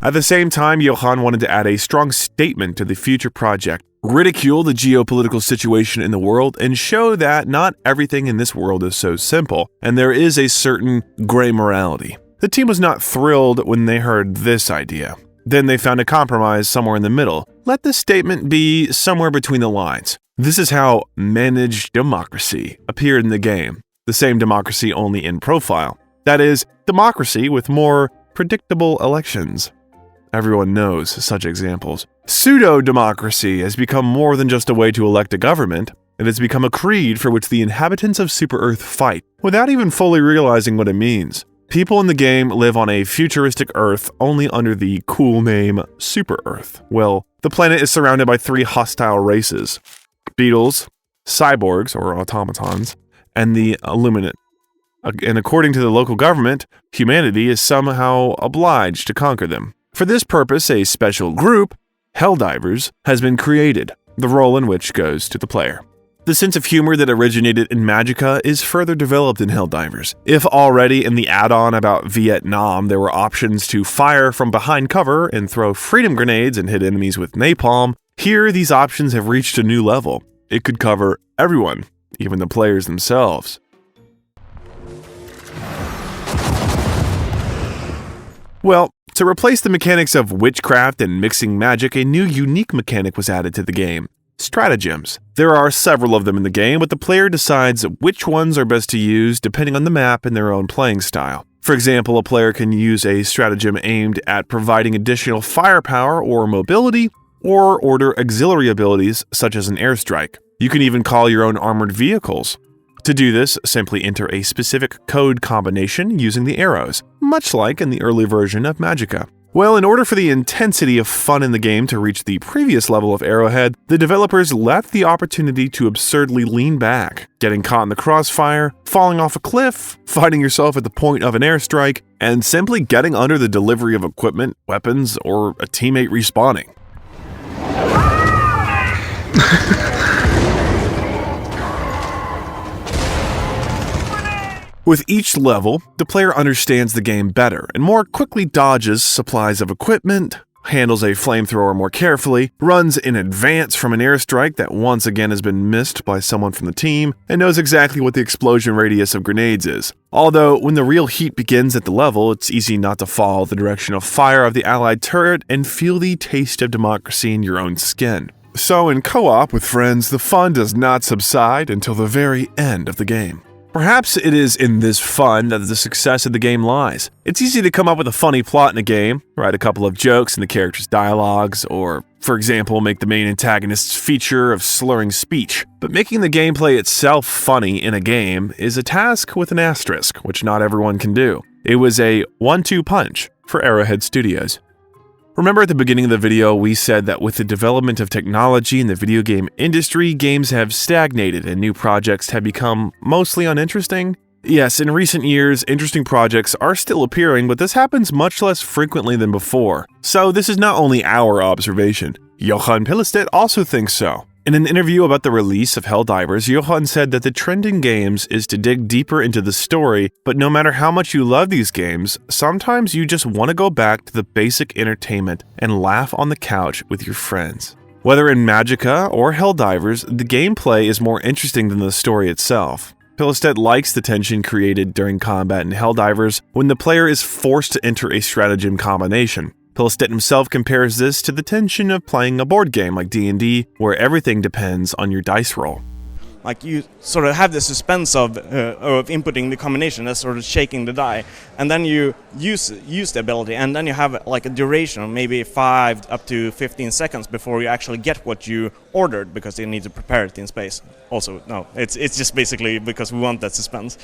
D: At the same time, Johan wanted to add a strong statement to the future project, ridicule the geopolitical situation in the world, and show that not everything in this world is so simple, and there is a certain gray morality. The team was not thrilled when they heard this idea. Then they found a compromise somewhere in the middle. Let the statement be somewhere between the lines. This is how managed democracy appeared in the game. The same democracy only in profile. That is, democracy with more predictable elections. Everyone knows such examples. Pseudo-democracy has become more than just a way to elect a government. It has become a creed for which the inhabitants of Super Earth fight, without even fully realizing what it means. People in the game live on a futuristic Earth only under the cool name Super Earth. Well, the planet is surrounded by 3 hostile races: beetles, cyborgs or automatons, and the Illuminate. And according to the local government, humanity is somehow obliged to conquer them. For this purpose, a special group, Helldivers, has been created, the role in which goes to the player. The sense of humor that originated in Magicka is further developed in Helldivers. If already in the add-on about Vietnam there were options to fire from behind cover and throw freedom grenades and hit enemies with napalm, here these options have reached a new level. It could cover everyone, even the players themselves. Well, to replace the mechanics of witchcraft and mixing magic, a new unique mechanic was added to the game: stratagems. There are several of them in the game, but the player decides which ones are best to use depending on the map and their own playing style. For example, a player can use a stratagem aimed at providing additional firepower or mobility, or order auxiliary abilities such as an airstrike. You can even call your own armored vehicles. To do this, simply enter a specific code combination using the arrows, much like in the early version of Magicka. Well, in order for the intensity of fun in the game to reach the previous level of Arrowhead, the developers left the opportunity to absurdly lean back, getting caught in the crossfire, falling off a cliff, finding yourself at the point of an airstrike, and simply getting under the delivery of equipment, weapons, or a teammate respawning. With each level, the player understands the game better and more quickly dodges supplies of equipment, handles a flamethrower more carefully, runs in advance from an airstrike that once again has been missed by someone from the team, and knows exactly what the explosion radius of grenades is. Although, when the real heat begins at the level, it's easy not to follow the direction of fire of the allied turret and feel the taste of democracy in your own skin. So in co-op with friends, the fun does not subside until the very end of the game. Perhaps it is in this fun that the success of the game lies. It's easy to come up with a funny plot in a game, write a couple of jokes in the characters' dialogues, or, for example, make the main antagonist's feature of slurring speech. But making the gameplay itself funny in a game is a task with an asterisk, which not everyone can do. It was a 1-2 punch for Arrowhead Studios. Remember at the beginning of the video, we said that with the development of technology in the video game industry, games have stagnated and new projects have become mostly uninteresting? Yes, in recent years, interesting projects are still appearing, but this happens much less frequently than before. So this is not only our observation. Johan Pillestedt also thinks so. In an interview about the release of Helldivers, Johan said that the trend in games is to dig deeper into the story, but no matter how much you love these games, sometimes you just want to go back to the basic entertainment and laugh on the couch with your friends. Whether in Magicka or Helldivers, the gameplay is more interesting than the story itself. Pillestedt likes the tension created during combat in Helldivers when the player is forced to enter a stratagem combination. Pillestedt himself compares this to the tension of playing a board game like D&D, where everything depends on your dice roll.
J: Like you sort of have the suspense of inputting the combination, that's sort of shaking the die, and then you use the ability, and then you have like a duration of maybe 5 up to 15 seconds before you actually get what you ordered, because you need to prepare it in space. Also, no, it's just basically because we want that suspense.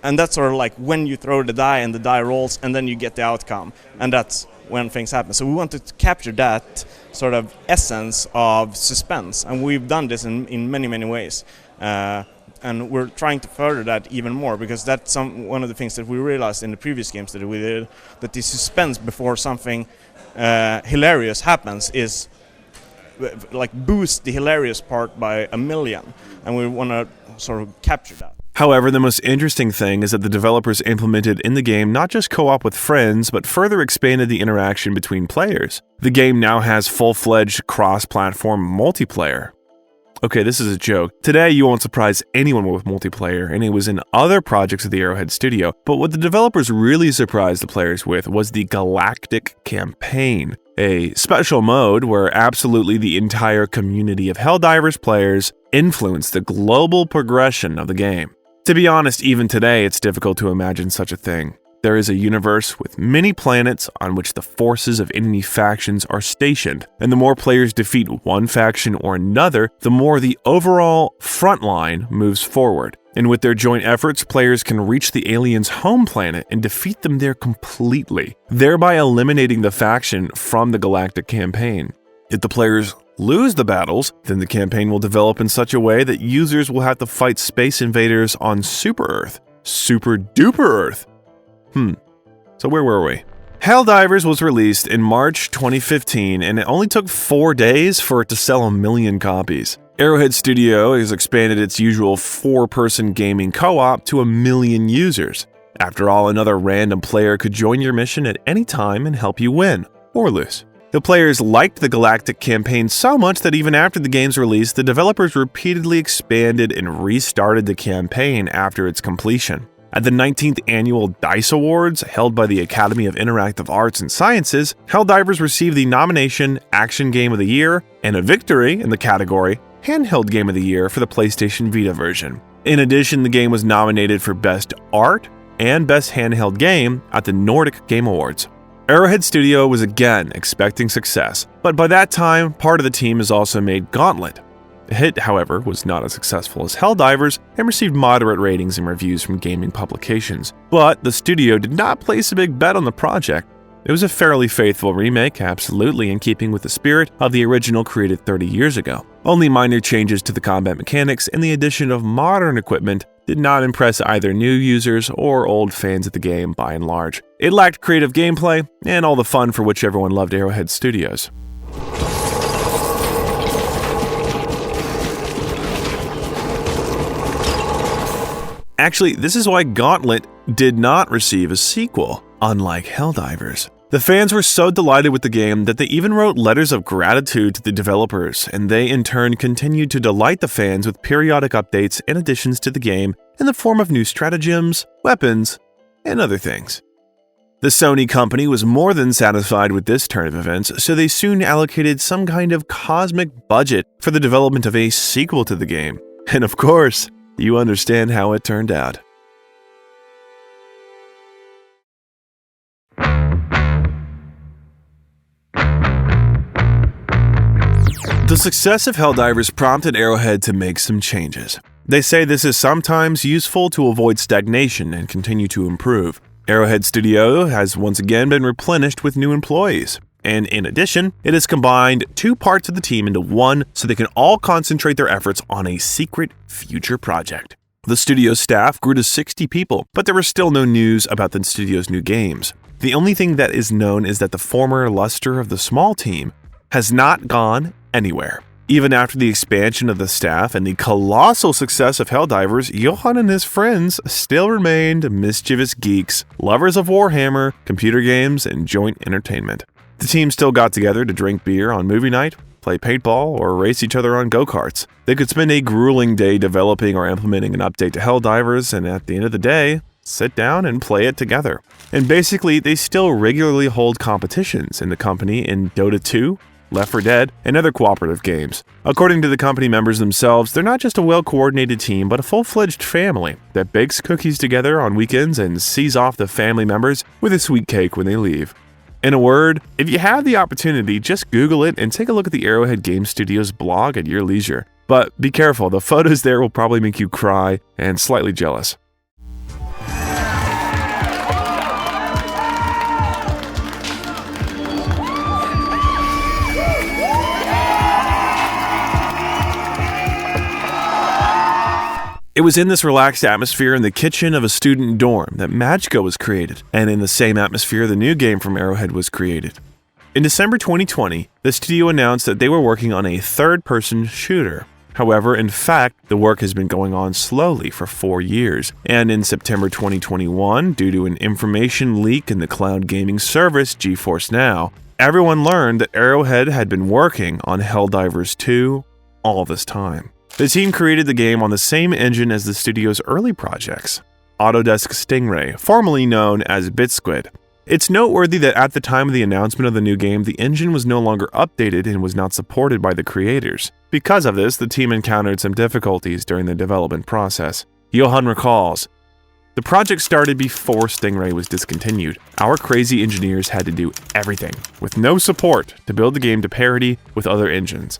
J: And that's sort of like when you throw the die and the die rolls, and then you get the outcome, and that's when things happen. So we wanted to capture that sort of essence of suspense, and we've done this in many, many ways. And we're trying to further that even more, because that's one of the things that we realized in the previous games that we did, that the suspense before something hilarious happens is like boost the hilarious part by 1,000,000, and we want to sort of capture that.
D: However, the most interesting thing is that the developers implemented in the game not just co-op with friends, but further expanded the interaction between players. The game now has full-fledged cross-platform multiplayer. Okay, this is a joke. Today, you won't surprise anyone with multiplayer, and it was in other projects of the Arrowhead Studio, but what the developers really surprised the players with was the Galactic Campaign, a special mode where absolutely the entire community of Helldivers players influenced the global progression of the game. To be honest, even today, it's difficult to imagine such a thing. There is a universe with many planets on which the forces of enemy factions are stationed, and the more players defeat one faction or another, the more the overall front line moves forward. And with their joint efforts, players can reach the aliens' home planet and defeat them there completely, thereby eliminating the faction from the Galactic Campaign. If the players lose the battles, then the campaign will develop in such a way that users will have to fight space invaders on Super Earth. Super Duper Earth. So where were we? Helldivers was released in March 2015, and it only took 4 days for it to sell 1 million copies. Arrowhead Studio has expanded its usual 4-person gaming co-op to 1 million users. After all, another random player could join your mission at any time and help you win, or lose. The players liked the Galactic Campaign so much that even after the game's release, the developers repeatedly expanded and restarted the campaign after its completion. At the 19th Annual DICE Awards, held by the Academy of Interactive Arts and Sciences, Helldivers received the nomination Action Game of the Year and a victory in the category Handheld Game of the Year for the PlayStation Vita version. In addition, the game was nominated for Best Art and Best Handheld Game at the Nordic Game Awards. Arrowhead Studio was again expecting success, but by that time, part of the team has also made Gauntlet. The hit, however, was not as successful as Helldivers and received moderate ratings and reviews from gaming publications. But the studio did not place a big bet on the project. It was a fairly faithful remake, absolutely in keeping with the spirit of the original created 30 years ago. Only minor changes to the combat mechanics and the addition of modern equipment did not impress either new users or old fans of the game by and large. It lacked creative gameplay and all the fun for which everyone loved Arrowhead Studios. Actually, this is why Gauntlet did not receive a sequel, unlike Helldivers. The fans were so delighted with the game that they even wrote letters of gratitude to the developers, and they in turn continued to delight the fans with periodic updates and additions to the game in the form of new stratagems, weapons, and other things. The Sony company was more than satisfied with this turn of events, so they soon allocated some kind of cosmic budget for the development of a sequel to the game. And of course, you understand how it turned out. The success of Helldivers prompted Arrowhead to make some changes. They say this is sometimes useful to avoid stagnation and continue to improve. Arrowhead Studio has once again been replenished with new employees. And in addition, it has combined two parts of the team into one so they can all concentrate their efforts on a secret future project. The studio's staff grew to 60 people, but there was still no news about the studio's new games. The only thing that is known is that the former luster of the small team has not gone anywhere. Even after the expansion of the staff and the colossal success of Helldivers, Johan and his friends still remained mischievous geeks, lovers of Warhammer, computer games, and joint entertainment. The team still got together to drink beer on movie night, play paintball, or race each other on go-karts. They could spend a grueling day developing or implementing an update to Helldivers, and at the end of the day, sit down and play it together. And basically, they still regularly hold competitions in the company in Dota 2, Left 4 Dead, and other cooperative games. According to the company members themselves, they're not just a well-coordinated team, but a full-fledged family that bakes cookies together on weekends and sees off the family members with a sweet cake when they leave. In a word, if you have the opportunity, just Google it and take a look at the Arrowhead Game Studios blog at your leisure. But be careful, the photos there will probably make you cry and slightly jealous. It was in this relaxed atmosphere in the kitchen of a student dorm that Magicka was created, and in the same atmosphere the new game from Arrowhead was created. In December 2020, the studio announced that they were working on a third-person shooter. However, in fact, the work has been going on slowly for 4 years, and in September 2021, due to an information leak in the cloud gaming service GeForce Now, everyone learned that Arrowhead had been working on Helldivers 2 all this time. The team created the game on the same engine as the studio's early projects, Autodesk Stingray, formerly known as BitSquid. It's noteworthy that at the time of the announcement of the new game, the engine was no longer updated and was not supported by the creators. Because of this, the team encountered some difficulties during the development process. Johan recalls, "The project started before Stingray was discontinued. Our crazy engineers had to do everything, with no support, to build the game to parity with other engines.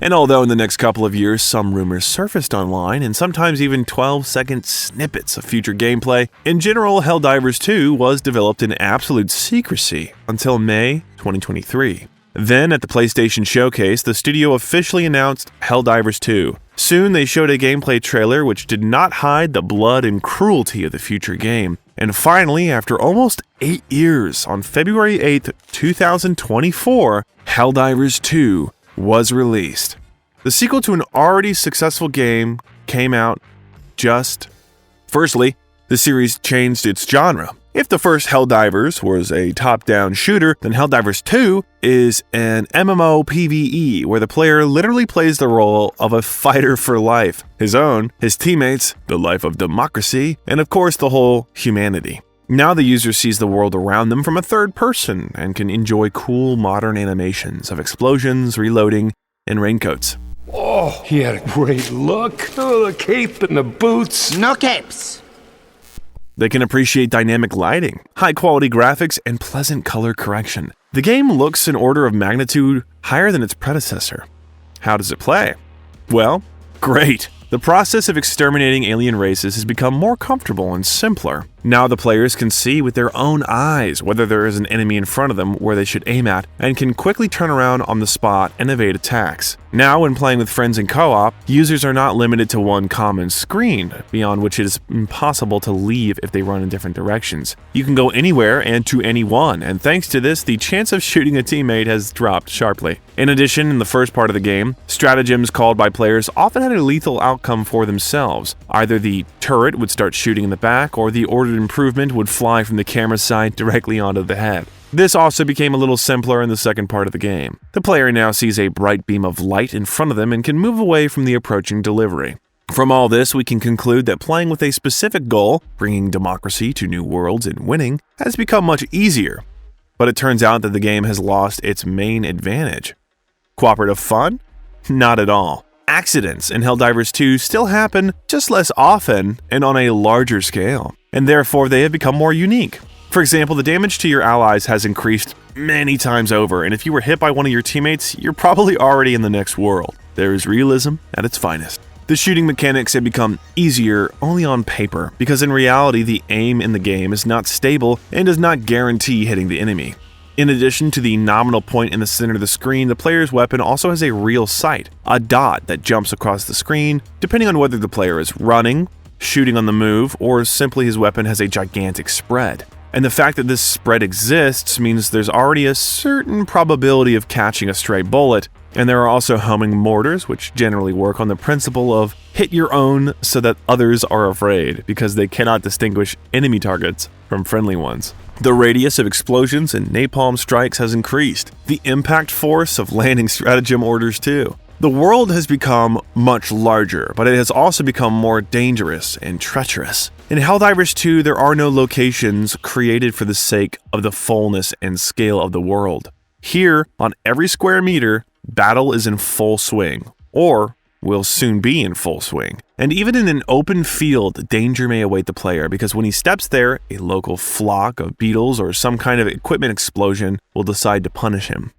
D: And although in the next couple of years some rumors surfaced online, and sometimes even 12-second snippets of future gameplay, in general Helldivers 2 was developed in absolute secrecy until May 2023. Then at the PlayStation Showcase, the studio officially announced Helldivers 2. Soon they showed a gameplay trailer which did not hide the blood and cruelty of the future game. And finally, after almost 8 years, on February 8th, 2024, Helldivers 2 was released. The sequel to an already successful game came out just... Firstly, the series changed its genre. If the first Helldivers was a top-down shooter, then Helldivers 2 is an MMO PvE where the player literally plays the role of a fighter for life. His own, his teammates, the life of democracy, and of course the whole humanity. Now the user sees the world around them from a third person and can enjoy cool modern animations of explosions, reloading, and raincoats.
M: Oh, he had a great look. Oh, the cape and the boots.
C: No capes.
D: They can appreciate dynamic lighting, high-quality graphics, and pleasant color correction. The game looks an order of magnitude higher than its predecessor. How does it play? Well, great. The process of exterminating alien races has become more comfortable and simpler. Now the players can see with their own eyes whether there is an enemy in front of them where they should aim at, and can quickly turn around on the spot and evade attacks. Now when playing with friends in co-op, users are not limited to one common screen, beyond which it is impossible to leave if they run in different directions. You can go anywhere and to anyone, and thanks to this, the chance of shooting a teammate has dropped sharply. In addition, in the first part of the game, stratagems called by players often had a lethal outcome for themselves. Either the turret would start shooting in the back, or the ordered improvement would fly from the camera side directly onto the head. This also became a little simpler in the second part of the game. The player now sees a bright beam of light in front of them and can move away from the approaching delivery. From all this, we can conclude that playing with a specific goal, bringing democracy to new worlds and winning, has become much easier. But it turns out that the game has lost its main advantage. Cooperative fun? Not at all. Accidents in Helldivers 2 still happen, just less often and on a larger scale, and therefore they have become more unique. For example, the damage to your allies has increased many times over, and if you were hit by one of your teammates, you're probably already in the next world. There is realism at its finest. The shooting mechanics have become easier only on paper, because in reality the aim in the game is not stable and does not guarantee hitting the enemy. In addition to the nominal point in the center of the screen, the player's weapon also has a real sight, a dot that jumps across the screen, depending on whether the player is running, shooting on the move, or simply his weapon has a gigantic spread. And the fact that this spread exists means there's already a certain probability of catching a stray bullet, and there are also homing mortars, which generally work on the principle of hit your own so that others are afraid, because they cannot distinguish enemy targets from friendly ones. The radius of explosions and napalm strikes has increased, the impact force of landing stratagem orders too. The world has become much larger, but it has also become more dangerous and treacherous. In Helldivers 2, there are no locations created for the sake of the fullness and scale of the world. Here, on every square meter, battle is in full swing, or will soon be in full swing. And even in an open field, danger may await the player, because when he steps there, a local flock of beetles or some kind of equipment explosion will decide to punish him.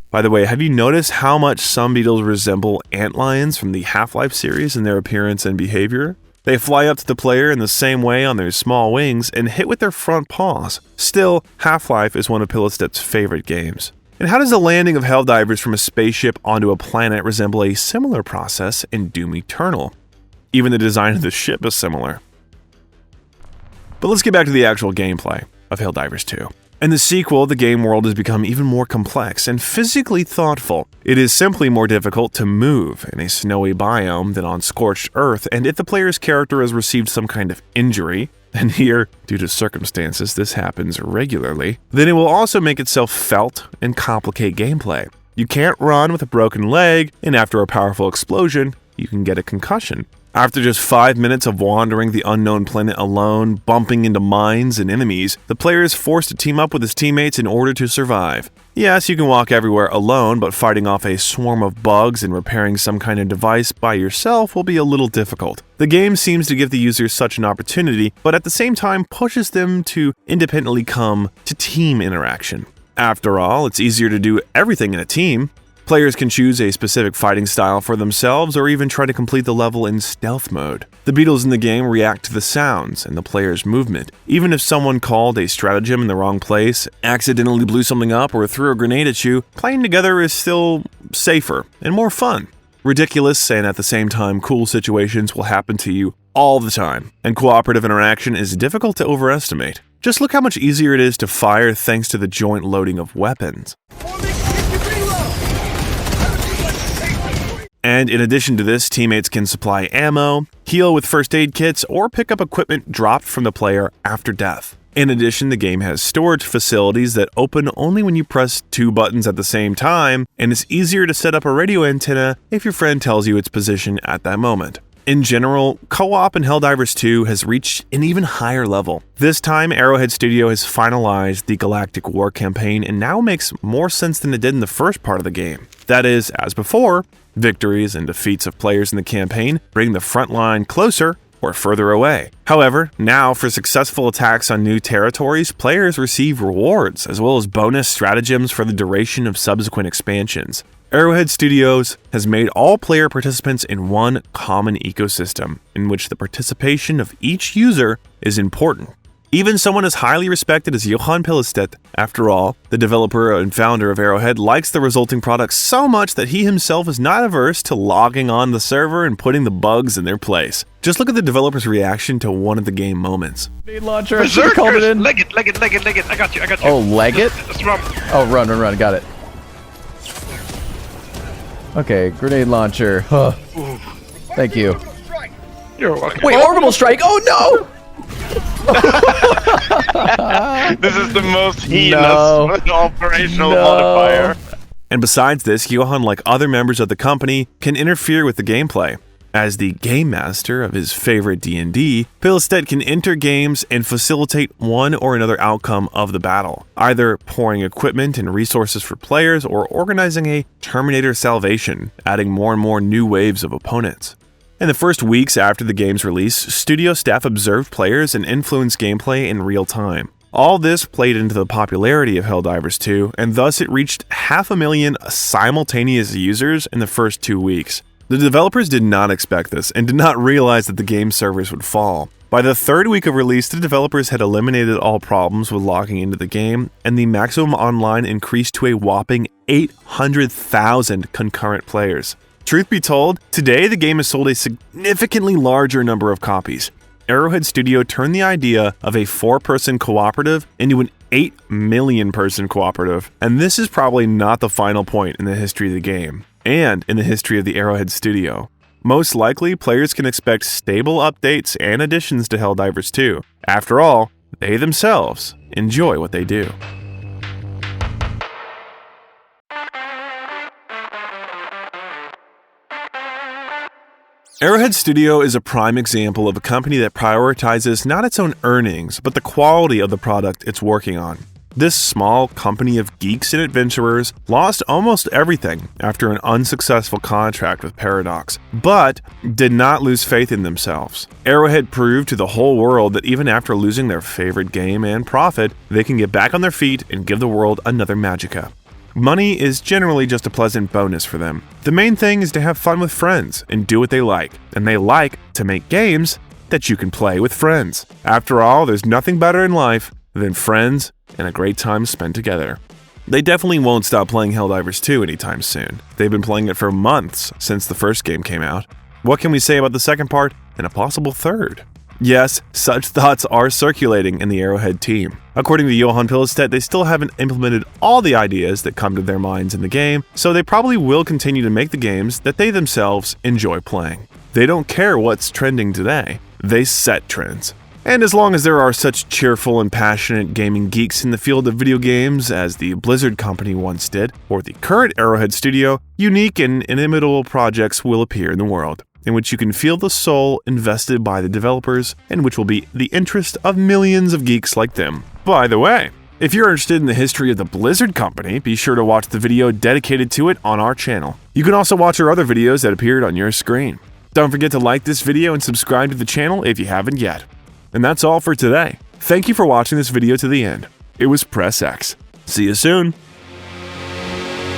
D: By the way, have you noticed how much some beetles resemble antlions from the Half-Life series in their appearance and behavior? They fly up to the player in the same way on their small wings and hit with their front paws. Still, Half-Life is one of Pilistep's favorite games. And how does the landing of Helldivers from a spaceship onto a planet resemble a similar process in Doom Eternal? Even the design of the ship is similar. But let's get back to the actual gameplay of Helldivers 2. In the sequel, the game world has become even more complex and physically thoughtful. It is simply more difficult to move in a snowy biome than on scorched earth, and if the player's character has received some kind of injury, and here, due to circumstances, this happens regularly, then it will also make itself felt and complicate gameplay. You can't run with a broken leg, and after a powerful explosion, you can get a concussion. After just 5 minutes of wandering the unknown planet alone, bumping into mines and enemies, the player is forced to team up with his teammates in order to survive. Yes, you can walk everywhere alone, but fighting off a swarm of bugs and repairing some kind of device by yourself will be a little difficult. The game seems to give the user such an opportunity, but at the same time pushes them to independently come to team interaction. After all, it's easier to do everything in a team. Players can choose a specific fighting style for themselves or even try to complete the level in stealth mode. The beetles in the game react to the sounds and the player's movement. Even if someone called a stratagem in the wrong place, accidentally blew something up, or threw a grenade at you, playing together is still safer and more fun. Ridiculous and at the same time cool situations will happen to you all the time, and cooperative interaction is difficult to overestimate. Just look how much easier it is to fire thanks to the joint loading of weapons. And in addition to this, teammates can supply ammo, heal with first aid kits, or pick up equipment dropped from the player after death. In addition, the game has storage facilities that open only when you press 2 buttons at the same time, and it's easier to set up a radio antenna if your friend tells you its position at that moment. In general, co-op in Helldivers 2 has reached an even higher level. This time, Arrowhead Studio has finalized the Galactic War campaign and now makes more sense than it did in the first part of the game. That is, as before, victories and defeats of players in the campaign bring the front line closer or further away. However, now for successful attacks on new territories, players receive rewards as well as bonus stratagems for the duration of subsequent expansions. Arrowhead Studios has made all player participants in one common ecosystem, in which the participation of each user is important. Even someone as highly respected as Johan Pillestedt, after all, the developer and founder of Arrowhead, likes the resulting product so much that he himself is not averse to logging on the server and putting the bugs in their place. Just look at the developer's reaction to one of the game moments.
N: Grenade launcher, I should have called it in.
A: Leg it. I got you.
N: Oh, leg it?
A: Let's run.
N: Oh, run, got it. Okay, grenade launcher. Huh. Thank you.
A: You're welcome.
N: Wait, orbital strike! Oh no!
A: This is the most heinous operational modifier.
D: And besides this, Johan, like other members of the company, can interfere with the gameplay. As the game master of his favorite D&D, Pillestedt can enter games and facilitate one or another outcome of the battle, either pouring equipment and resources for players or organizing a Terminator salvation, adding more and more new waves of opponents. In the first weeks after the game's release, studio staff observed players and influenced gameplay in real time. All this played into the popularity of Helldivers 2, and thus it reached 500,000 simultaneous users in the first 2 weeks. The developers did not expect this and did not realize that the game servers would fall. By the third week of release, the developers had eliminated all problems with logging into the game, and the maximum online increased to a whopping 800,000 concurrent players. Truth be told, today the game has sold a significantly larger number of copies. Arrowhead Studio turned the idea of a 4-person cooperative into an 8 million person cooperative, and this is probably not the final point in the history of the game, and in the history of the Arrowhead Studio. Most likely, players can expect stable updates and additions to Helldivers 2. After all, they themselves enjoy what they do. Arrowhead Studio is a prime example of a company that prioritizes not its own earnings, but the quality of the product it's working on. This small company of geeks and adventurers lost almost everything after an unsuccessful contract with Paradox, but did not lose faith in themselves. Arrowhead proved to the whole world that even after losing their favorite game and profit, they can get back on their feet and give the world another Magicka. Money is generally just a pleasant bonus for them. The main thing is to have fun with friends and do what they like, and they like to make games that you can play with friends. After all, there's nothing better in life than friends and a great time spent together. They definitely won't stop playing Helldivers 2 anytime soon. They've been playing it for months since the first game came out. What can we say about the second part and a possible third? Yes, such thoughts are circulating in the Arrowhead team. According to Johan Pillestedt, they still haven't implemented all the ideas that come to their minds in the game, so they probably will continue to make the games that they themselves enjoy playing. They don't care what's trending today, they set trends. And as long as there are such cheerful and passionate gaming geeks in the field of video games as the Blizzard company once did, or the current Arrowhead Studio, unique and inimitable projects will appear in the world, in which you can feel the soul invested by the developers, and which will be the interest of millions of geeks like them. By the way, if you're interested in the history of the Blizzard company, be sure to watch the video dedicated to it on our channel. You can also watch our other videos that appeared on your screen. Don't forget to like this video and subscribe to the channel if you haven't yet. And that's all for today. Thank you for watching this video to the end. It was PressX. See you soon.